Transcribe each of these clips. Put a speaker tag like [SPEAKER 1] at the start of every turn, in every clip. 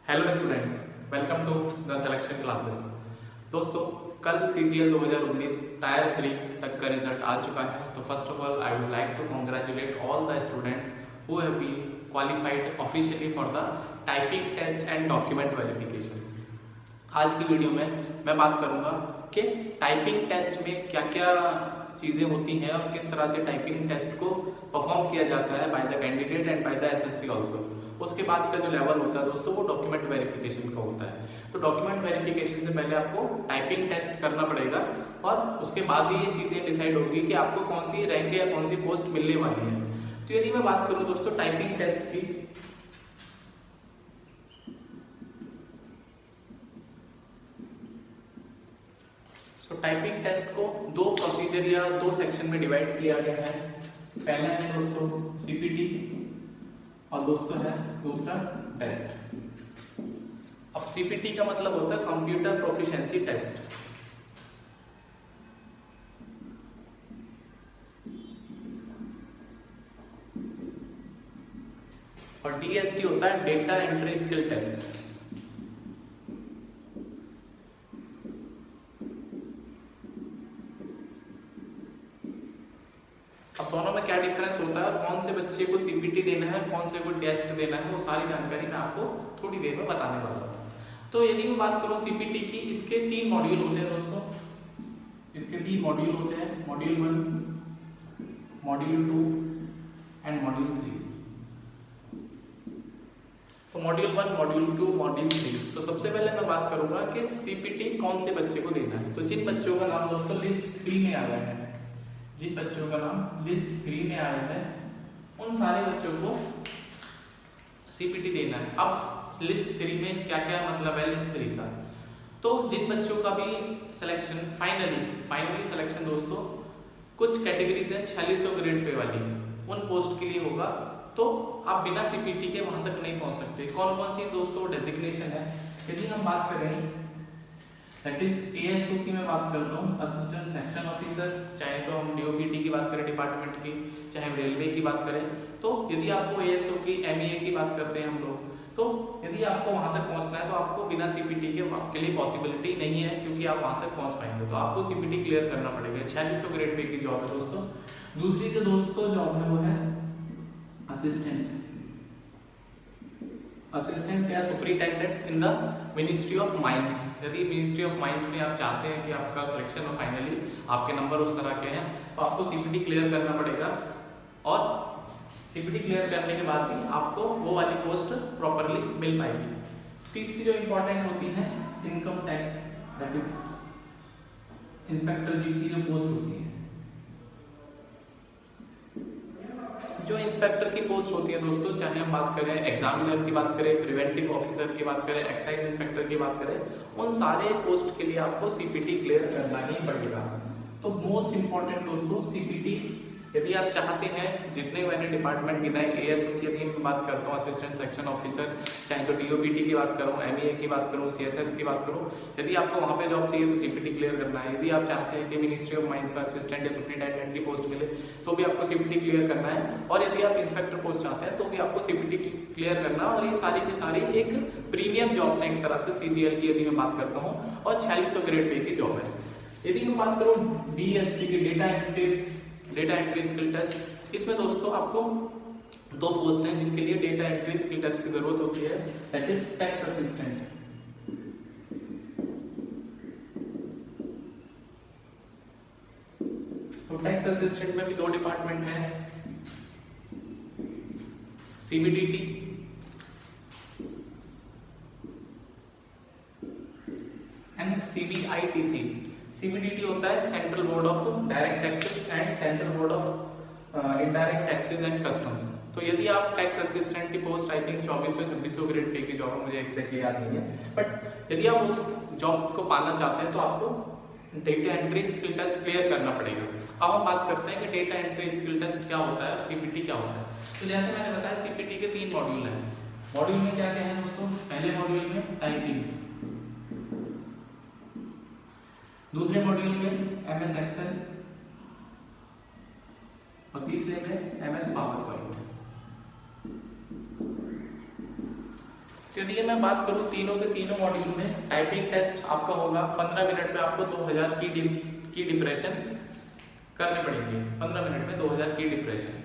[SPEAKER 1] Hello students, welcome to the selection classes. दोस्तों, कल CGL 2019 tyre 3 तक का रिजल्ट आ चुका है। तो first of all I would like to congratulate all the students who have been qualified officially for the typing test and document verification. आज की video में मैं बात करूंगा कि टाइपिंग टेस्ट में क्या क्या चीज़ें होती हैं और किस तरह से टाइपिंग टेस्ट को परफॉर्म किया जाता है by the candidate and by the SSC also. उसके बाद का जो लेवल होता है दोस्तों, वो डॉक्यूमेंट वेरिफिकेशन का होता है। तो डॉक्यूमेंट वेरिफिकेशन से पहले आपको टाइपिंग टेस्ट करना पड़ेगा और उसके बाद ही ये चीज़ें डिसाइड होगी कि आपको कौन सी रैंक या कौन सी पोस्ट मिलने वाली है। तो यदि मैं बात करूँ दोस्तों टाइपिंग टेस्ट की, तो टाइपिंग टेस्ट को दो प्रोसीजर या दो सेक्शन में डिवाइड किया गया है। पहला है दोस्तों CPT और दोस्तों है दूसरा टेस्ट। अब CPT का मतलब होता है कंप्यूटर प्रोफिशिएंसी टेस्ट और DST होता है डेटा एंट्री स्किल टेस्ट। अब दोनों में क्या डिफरेंस होता है और कौन से बच्चे को CPT देना है, कौन से को टेस्ट देना है, वो सारी जानकारी मैं आपको थोड़ी देर में बताने वाला हूँ। तो यदि मैं बात करूँ CPT की, इसके 3 मॉड्यूल होते हैं दोस्तों। इसके 3 मॉड्यूल होते हैं, मॉड्यूल 1, मॉड्यूल 2 एंड मॉड्यूल 3। तो मॉड्यूल 1, मॉड्यूल 2, मॉड्यूल 3। तो सबसे पहले मैं बात करूंगा कि CPT कौन से बच्चे को देना है। तो जिन बच्चों का नाम दोस्तों लिस्ट 3 में आया है, जिन बच्चों का नाम लिस्ट 3 में आया है, उन सारे बच्चों को CPT देना है। अब लिस्ट 3 में क्या क्या मतलब है लिस्ट 3 का, तो जिन बच्चों का भी सिलेक्शन फाइनली सिलेक्शन दोस्तों, कुछ कैटेगरीज हैं 4600 ग्रेड पे वाली, उन पोस्ट के लिए होगा। तो आप बिना CPT के वहां तक नहीं पहुंच सकते। कौन कौन सी दोस्तों डेजिग्नेशन है, यदि हम बात करें दैट इज ASO की मैं बात करता हूँ, असिस्टेंट सेक्शन ऑफिसर, चाहे तो हम DOPT की बात करें डिपार्टमेंट की, चाहे रेलवे की बात करें। तो यदि आपको ASO की MEA की बात करते हैं हम लोग, तो यदि आपको वहां तक पहुंचना है तो आपको बिना CPT के लिए पॉसिबिलिटी नहीं है, क्योंकि आप वहां तक पहुंच पाएंगे तो आपको CPT क्लियर करना पड़ेगा। 4600 ग्रेड पे की जॉब है दोस्तों। दूसरी जो दोस्तों जॉब है वो है असिस्टेंट या superintendent in the ministry of mines. यदि मिनिस्ट्री ऑफ माइंस में आप चाहते हैं कि आपका सिलेक्शन हो, फाइनली आपके नंबर उस तरह के हैं, तो आपको CPT क्लियर करना पड़ेगा और CPT क्लियर करने के बाद भी आपको वो वाली पोस्ट प्रॉपरली मिल पाएगी। तीसरी जो इंपॉर्टेंट होती है income tax, that is inspector जी की जो पोस्ट होती है, जो इंस्पेक्टर की पोस्ट होती है दोस्तों, चाहे हम बात करें एग्जामिनर की बात करें, प्रिवेंटिव ऑफिसर की बात करें, एक्साइज इंस्पेक्टर की बात करें, उन सारे पोस्ट के लिए आपको CPT क्लियर करना ही पड़ेगा। तो मोस्ट इंपॉर्टेंट दोस्तों CPT, यदि आप चाहते हैं, जितने मैंने डिपार्टमेंट गिनाए, ASO की यदि मैं बात करता हूँ, असिस्टेंट सेक्शन ऑफिसर, चाहे तो DOPT की बात करूँ, MEA की बात करूँ, CSS की बात करूँ, यदि आपको वहाँ पे जॉब चाहिए तो CPT क्लियर करना है। यदि आप चाहते हैं कि मिनिस्ट्री ऑफ माइंस का असिस्टेंट या सुपरिटेंडेंट की पोस्ट मिले तो भी आपको CPT क्लियर करना है, और यदि आप इंस्पेक्टर पोस्ट चाहते हैं तो भी आपको CPT क्लियर करना है। और ये सारी की सारी एक प्रीमियम जॉब्स हैं एक तरह से CGL की, यदि मैं बात करता हूँ, और 4600 ग्रेड पे की जॉब है। यदि मैं बात करूँ DST की, डेटा एंट्री स्किल टेस्ट, इसमें दोस्तों आपको 2 पोस्ट हैं जिनके लिए डेटा एंट्री स्किल टेस्ट की जरूरत होती है, दैट इज टैक्स असिस्टेंट। तो टैक्स असिस्टेंट में भी 2 डिपार्टमेंट हैं, CBDT एंड CBITC। CBDT होता है central board of direct taxes and central board of indirect taxes and customs. तो यदि आप टैक्स असिस्टेंट की post I think 2400-2600 grade pay की जॉब है, मुझे एग्जैक्टली याद नहीं है, बट यदि आप उस जॉब को पाना चाहते हैं तो आपको data entry skill test clear करना पड़ेगा। अब हम बात करते हैं कि डेटा एंट्री स्किल टेस्ट क्या होता है और CPT क्या होता है। तो जैसे मैंने बताया CPT के 3 मॉड्यूल हैं। मॉड्यूल में क्या क्या है दोस्तों, पहले मॉड्यूल में टाइपिंग, दूसरे मॉड्यूल में MS एक्सेल और तीसरे में MS पावर पॉइंट। चलिए मैं बात करूँ तीनों के तीनों मॉड्यूल में टाइपिंग टेस्ट आपका होगा 15 मिनट में आपको 2000 की डिप्रेशन करने पड़ेंगे। 15 मिनट में 2000 की डिप्रेशन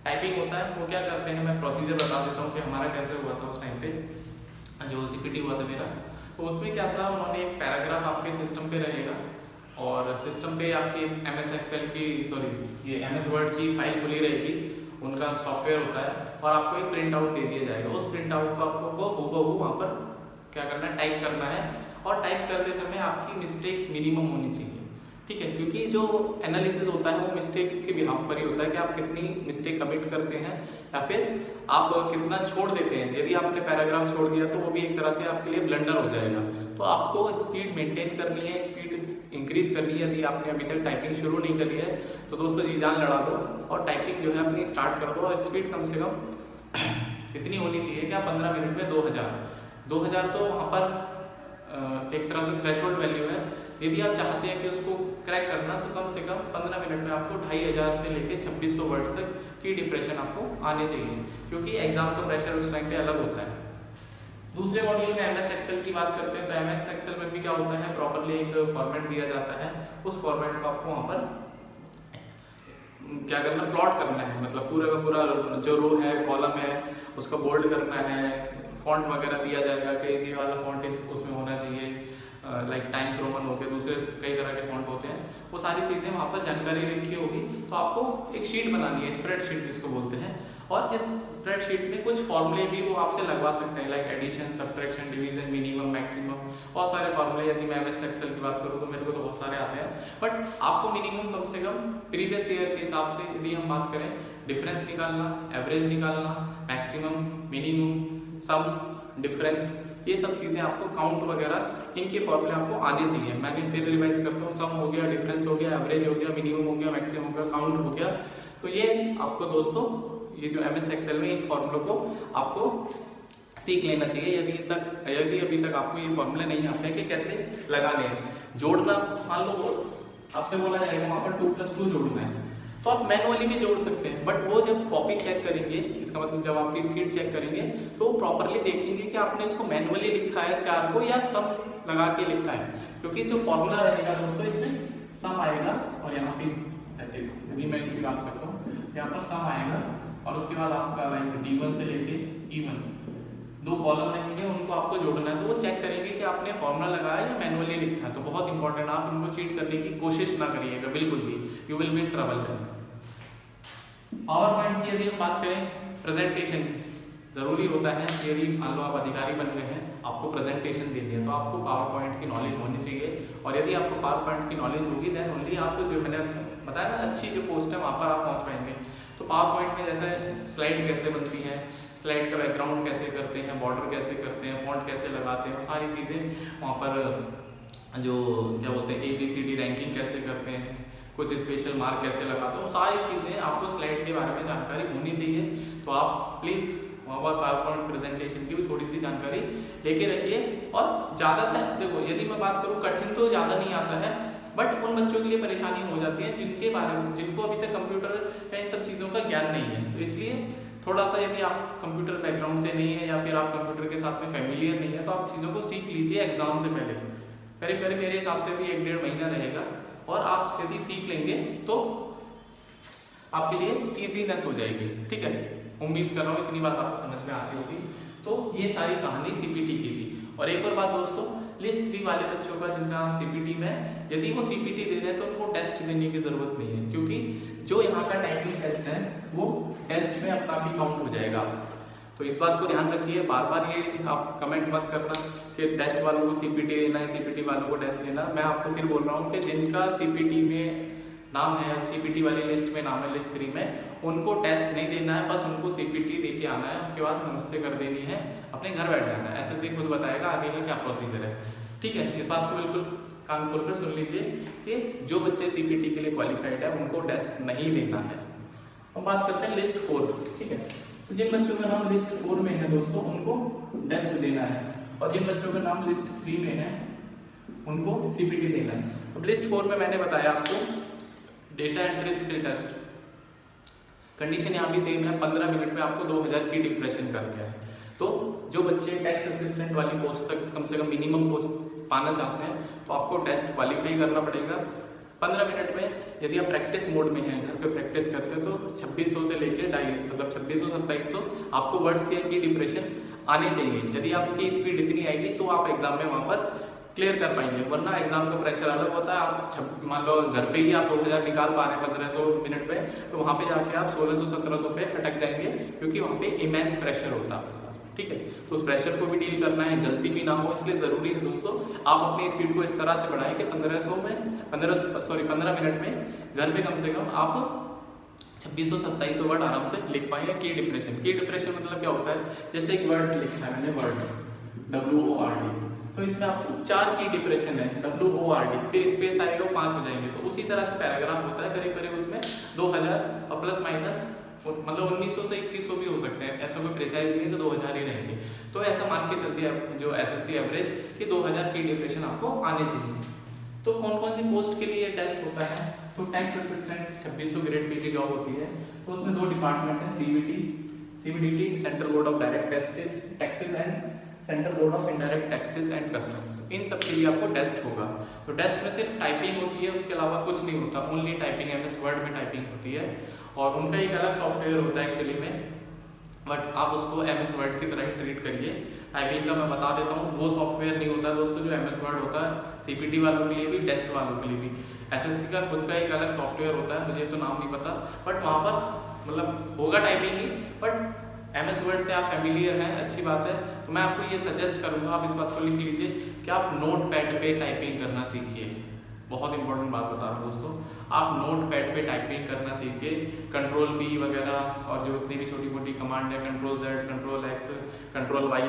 [SPEAKER 1] टाइपिंग होता है। वो क्या करते हैं, मैं प्रोसीजर बता देता हूँ कि हमारा कैसे हुआ था उस टाइम पे जो सीपीटी हुआ था मेरा। तो उसमें क्या था, उन्होंने एक पैराग्राफ आपके सिस्टम पे रहेगा और सिस्टम पे आपकी MS एक्सेल की ये MS वर्ड की फाइल खुली रहेगी, उनका सॉफ्टवेयर होता है, और आपको एक प्रिंट आउट दे दिया जाएगा। उस प्रिंट आउट को आपको हूबहू वहाँ पर क्या करना है, टाइप करना है। और टाइप करते समय आपकी मिस्टेक्स मिनिमम होनी चाहिए, ठीक है, क्योंकि जो एनालिसिस होता है वो मिस्टेक्स के बिहाफ पर ही होता है कि आप कितनी मिस्टेक कमिट करते हैं या फिर आप कितना छोड़ देते हैं। यदि आपने पैराग्राफ छोड़ दिया तो वो भी एक तरह से आपके लिए ब्लंडर हो जाएगा। तो आपको स्पीड मेंटेन करनी है, स्पीड इंक्रीज करनी है। यदि आपने अभी तक टाइपिंग शुरू नहीं करी है तो दोस्तों जी जान लड़ा दो और टाइपिंग जो है अपनी स्टार्ट कर दो। और स्पीड कम से कम इतनी होनी चाहिए कि आप 15 मिनट में 2000 तो वहाँ पर एक तरह से थ्रेशोल्ड वैल्यू है। यदि आप चाहते हैं कि उसको क्रैक करना तो कम से कम 15 मिनट में आपको 2500 से लेके 2600 वर्ड तक की डिप्रेशन आपको आने चाहिए, क्योंकि एग्जाम का प्रेशर उस टाइम पे अलग होता है। दूसरे मॉड्यूल में MS एक्सेल की बात करते हैं तो MS एक्सेल में भी क्या होता है, प्रॉपरली एक फॉर्मेट दिया जाता है। उस फॉर्मेट को आपको वहाँ पर क्या करना, प्लॉट करना है। मतलब पूरा का पूरा जो रो है, कॉलम है, उसको बोल्ड करना है। फॉन्ट वगैरह दिया जाएगा कि ये वाला फॉन्ट उसमें होना चाहिए, लाइक टाइम्स रोमन हो गए, दूसरे कई तरह के फॉन्ट होते हैं। वो सारी चीज़ें वहाँ पर जानकारी लिखी होगी। तो आपको एक शीट बनानी है, स्प्रेडशीट जिसको बोलते हैं, और इस स्प्रेडशीट में कुछ फॉर्मूले भी वो आपसे लगवा सकते हैं, like addition, subtraction, division, minimum, maximum, बहुत सारे फॉर्मूले। यदि मैं MS एक्सेल की बात करूँ तो मेरे को तो बहुत सारे आते हैं, बट आपको मिनिमम कम से कम प्रीवियस ईयर के हिसाब से यदि हम बात करें, डिफरेंस निकालना, एवरेज निकालना, मैक्सिमम, मिनिमम, सम, डिफरेंस, ये सब चीज़ें आपको काउंट वगैरह इनके फॉर्मूले आपको आने चाहिए। मैंने फिर रिवाइज करता हूँ, सम हो गया, डिफरेंस हो गया, एवरेज हो गया, मिनिमम हो गया, मैक्सिमम हो गया, काउंट हो गया। तो ये आपको दोस्तों ये जो MS एक्सेल में इन फॉर्मूलों को आपको सीख लेना चाहिए। यदि अभी तक आपको ये फॉर्मूले नहीं आते हैं कि कैसे लगाने हैं। जोड़ना, मान लो आपसे बोला जाएगा वहाँ पर 2+2 जोड़ना है, तो आप मैनुअली भी जोड़ सकते हैं, बट वो जब कॉपी चेक करेंगे, इसका मतलब जब आपकी सीट चेक करेंगे तो प्रॉपरली देखेंगे कि आपने इसको मैनुअली लिखा है 4 को या सम लगा के लिखा है। क्योंकि जो फॉर्मूला रहेगा दोस्तों, इसमें सम आएगा और यहाँ पे यदि मैं इसकी बात करता हूँ, यहाँ पर सम आएगा और उसके बाद आपका लाइक D1 से लेके E1 2 कॉलम रहेंगे, उनको आपको जोड़ना है। तो वो चेक करेंगे कि आपने फॉर्मूला लगाया या मैनुअली लिखा है। तो बहुत इंपॉर्टेंट, आप उनको चीट करने की कोशिश ना करिएगा बिल्कुल भी, you will be in trouble. Power point की यदि हम बात करें, प्रेजेंटेशन जरूरी होता है। यदि मान लो आप अधिकारी बन गए हैं, आपको प्रेजेंटेशन देनी है, तो आपको पावर पॉइंट की नॉलेज होनी चाहिए। और यदि आपको पावर पॉइंट की नॉलेज होगी देन ओनली आप जो मैंने बताया ना, अच्छी जो पोस्ट है वहाँ पर आप पहुँच पाएंगे। तो पावर पॉइंट में जैसे स्लाइड कैसे बनती है, स्लाइड का बैकग्राउंड कैसे करते हैं, बॉर्डर कैसे करते हैं, फॉन्ट कैसे लगाते हैं, वो सारी चीज़ें वहाँ पर जो क्या बोलते हैं ABCD रैंकिंग कैसे करते हैं, कुछ स्पेशल मार्क कैसे लगाते हैं, वो सारी चीज़ें आपको स्लाइड के बारे में जानकारी होनी चाहिए। तो आप प्लीज़ वहाँ पर पावर पॉइंट प्रेजेंटेशन की भी थोड़ी सी जानकारी लेके रखिए। और ज़्यादातर देखो, यदि मैं बात करूँ, कठिन तो ज़्यादा नहीं आता है, बट उन बच्चों के लिए परेशानी हो जाती है जिनको अभी तक कंप्यूटर या इन सब चीज़ों का ज्ञान नहीं है। तो इसलिए थोड़ा सा, यदि आप कंप्यूटर बैकग्राउंड से नहीं है या फिर आप कंप्यूटर के साथ में फैमिलियर नहीं है, तो आप चीज़ों को सीख लीजिए एग्जाम से पहले। करीब करीब मेरे हिसाब से भी 1-1.5 महीना रहेगा, और आप यदि सीख लेंगे तो आपके लिए ईजीनेस हो जाएगी। ठीक है, उम्मीद कर रहा हूँ इतनी बात आपको समझ में आती होगी। तो ये सारी कहानी CPT की थी। और एक और बात दोस्तों, लिस्ट 3 वाले बच्चों का जिनका नाम CPT में, यदि वो CPT दे रहे हैं तो उनको टेस्ट देने की ज़रूरत नहीं है, क्योंकि जो यहाँ का टाइपिंग टेस्ट है वो टेस्ट में अपना भी काउंट हो जाएगा। तो इस बात को ध्यान रखिए। बार बार ये आप कमेंट मत करना कि टेस्ट वालों को CPT देना है, CPT वालों को टेस्ट देना। मैं आपको फिर बोल रहा हूँ कि जिनका CPT में नाम है, CPT वाली लिस्ट में नाम है, लिस्ट 3 में, उनको टेस्ट नहीं देना है, बस उनको CPT दे के आना है। उसके बाद नमस्ते कर देनी है, अपने घर बैठ जाना है। SSC खुद बताएगा आगे का क्या प्रोसीजर है। ठीक है, इस बात को बिल्कुल कान खोलकर सुन लीजिए कि जो बच्चे CPT के लिए क्वालिफाइड है उनको टेस्ट नहीं देना है। हम बात करते हैं लिस्ट 4। ठीक है, तो जिन बच्चों का नाम लिस्ट 4 में है दोस्तों, उनको टेस्ट देना है, और जिन बच्चों का नाम लिस्ट 3 में है उनको CPT देना है। अब लिस्ट 4 में मैंने बताया आपको data entry skill test. Condition यहाँ भी सेम है, 15 मिनट में आपको 2000 की डिप्रेशन करनी है। तो जो बच्चे टैक्स असिस्टेंट वाली पोस्ट तक कम से कम मिनिमम पोस्ट पाना चाहते हैं तो आपको टेस्ट क्वालिफाई करना पड़ेगा 15 मिनट में। यदि आप प्रैक्टिस मोड में हैं, घर पे प्रैक्टिस करते हैं, तो 2600 से लेके 250 मतलब 2600-2700 आपको वर्ड्स या की डिप्रेशन आने चाहिए। यदि आपकी स्पीड इतनी आएगी तो आप एग्जाम में वहाँ पर क्लियर कर पाएंगे, वरना एग्जाम का प्रेशर अलग होता है। आप मान लो घर पे ही आप 2000 निकाल पा रहे हैं 1500 मिनट में, तो वहाँ पे जाके आप 1600-1700 पे अटक जाएंगे, क्योंकि वहाँ पे इमेंस प्रेशर होता है आपके पास। ठीक है, तो उस प्रेशर को भी डील करना है, गलती भी ना हो, इसलिए ज़रूरी है दोस्तों आप अपनी स्पीड को इस तरह से बढ़ाएं कि 15 मिनट में घर पे कम से कम आप 2600-2700 वर्ड आराम से लिख पाएंगे। की डिप्रेशन मतलब क्या होता है, जैसे एक वर्ड लिखा है मैंने, वर्ड WORD, तो इसमें आपको 4 की डिप्रेशन है, WORD, फिर स्पेस आएगा, 5 हो जाएंगे। तो उसी तरह से पैराग्राफ होता है, करीब करीब उसमें 2000 और प्लस माइनस मतलब 1900 से 2100 भी हो सकते हैं, ऐसा कोई प्रिसाइज नहीं है कि 2000 ही रहेंगे। तो ऐसा मान के चलते हैं जो SSC एवरेज कि 2000 की डिप्रेशन आपको आनी चाहिए। तो कौन कौन सी पोस्ट के लिए ये टेस्ट होता है, तो टैक्स असिस्टेंट 2600 ग्रेड पे की जॉब होती है, तो उसमें 2 डिपार्टमेंट है, CBDT central board of direct taxes and central board of indirect taxes and custom. इन सब के लिए आपको टेस्ट होगा। तो टेस्ट में सिर्फ टाइपिंग होती है, उसके अलावा कुछ नहीं होता, ओनली टाइपिंग, MS वर्ड में टाइपिंग होती है, और उनका एक अलग सॉफ्टवेयर होता है एक्चुअली में, बट आप उसको MS वर्ड की तरह ही ट्रीट करिए। टाइपिंग का मैं बता देता हूँ, वो सॉफ्टवेयर नहीं होता दोस्तों जो MS वर्ड होता है, CPT वालों के लिए भी, टेस्ट वालों के लिए भी। SSC का खुद का एक अलग सॉफ्टवेयर होता है, मुझे तो नाम नहीं पता, बट वहाँ पर मतलब होगा typing he, but MS word से आप फैमिलियर हैं, अच्छी बात है। तो मैं आपको ये सजेस्ट करूँगा, आप इस बात को लिख लीजिए कि आप नोट पैड पे टाइपिंग करना सीखिए। बहुत इंपॉर्टेंट बात बता रहा हूँ दोस्तों, आप नोट पैड पे टाइपिंग करना सीखिए, Ctrl+B वगैरह, और जो इतनी भी छोटी मोटी कमांड है, Ctrl+Z, Ctrl+X, Ctrl+Y,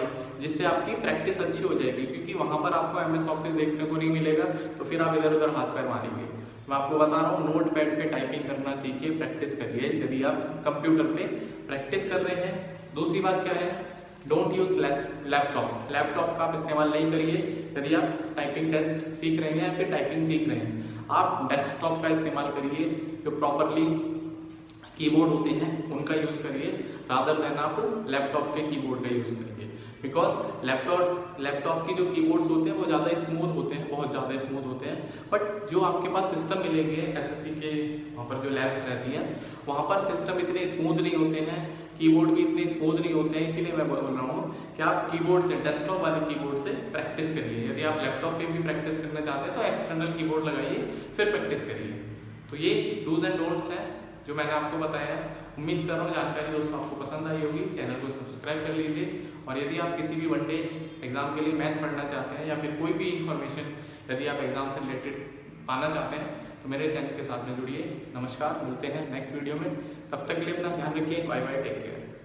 [SPEAKER 1] जिससे आपकी प्रैक्टिस अच्छी हो जाएगी, क्योंकि वहाँ पर आपको MS ऑफिस देखने को नहीं मिलेगा, तो फिर आप इधर उधर हाथ पैर मारेंगे। मैं आपको बता रहा हूँ, नोट पैड पे टाइपिंग करना सीखिए, प्रैक्टिस करिए यदि आप कंप्यूटर पे प्रैक्टिस कर रहे हैं। दूसरी बात क्या है, डोंट यूज लैपटॉप का आप इस्तेमाल नहीं करिए यदि आप टाइपिंग टेस्ट सीख रहे हैं या फिर टाइपिंग सीख रहे हैं। आप डेस्कटॉप का इस्तेमाल करिए, जो प्रॉपरली कीबोर्ड होते हैं उनका यूज़ करिए, रादर देन आप लैपटॉप के कीबोर्ड का यूज़ करिए। बिकॉज लैपटॉप की जो कीबोर्ड्स होते हैं वो ज़्यादा स्मूथ होते हैं, बहुत ज़्यादा स्मूथ होते हैं, बट जो आपके पास सिस्टम मिलेंगे SSC के वहाँ पर जो लैब्स रहती हैं, वहाँ पर सिस्टम इतने स्मूथ नहीं होते हैं, कीबोर्ड भी इतने स्मूथ नहीं होते हैं। इसीलिए मैं बोल रहा हूँ कि आप कीबोर्ड से, डेस्कटॉप वाले कीबोर्ड से प्रैक्टिस करिए। यदि आप लैपटॉप पे भी प्रैक्टिस करना चाहते हैं तो एक्सटर्नल कीबोर्ड लगाइए, फिर प्रैक्टिस करिए। तो ये डूज एंड डोंट्स हैं जो मैंने आपको बताया है। उम्मीद कर रहा हूँ जानकारी दोस्तों आपको पसंद आई होगी। चैनल को सब्सक्राइब कर लीजिए, और यदि आप किसी भी वनडे एग्जाम के लिए मैथ पढ़ना चाहते हैं या फिर कोई भी इंफॉर्मेशन यदि आप एग्जाम से रिलेटेड पाना चाहते हैं तो मेरे चैनल के साथ में जुड़िए। नमस्कार, मिलते हैं नेक्स्ट वीडियो में, तब तक के लिए अपना ध्यान रखिए। Bye bye, take care.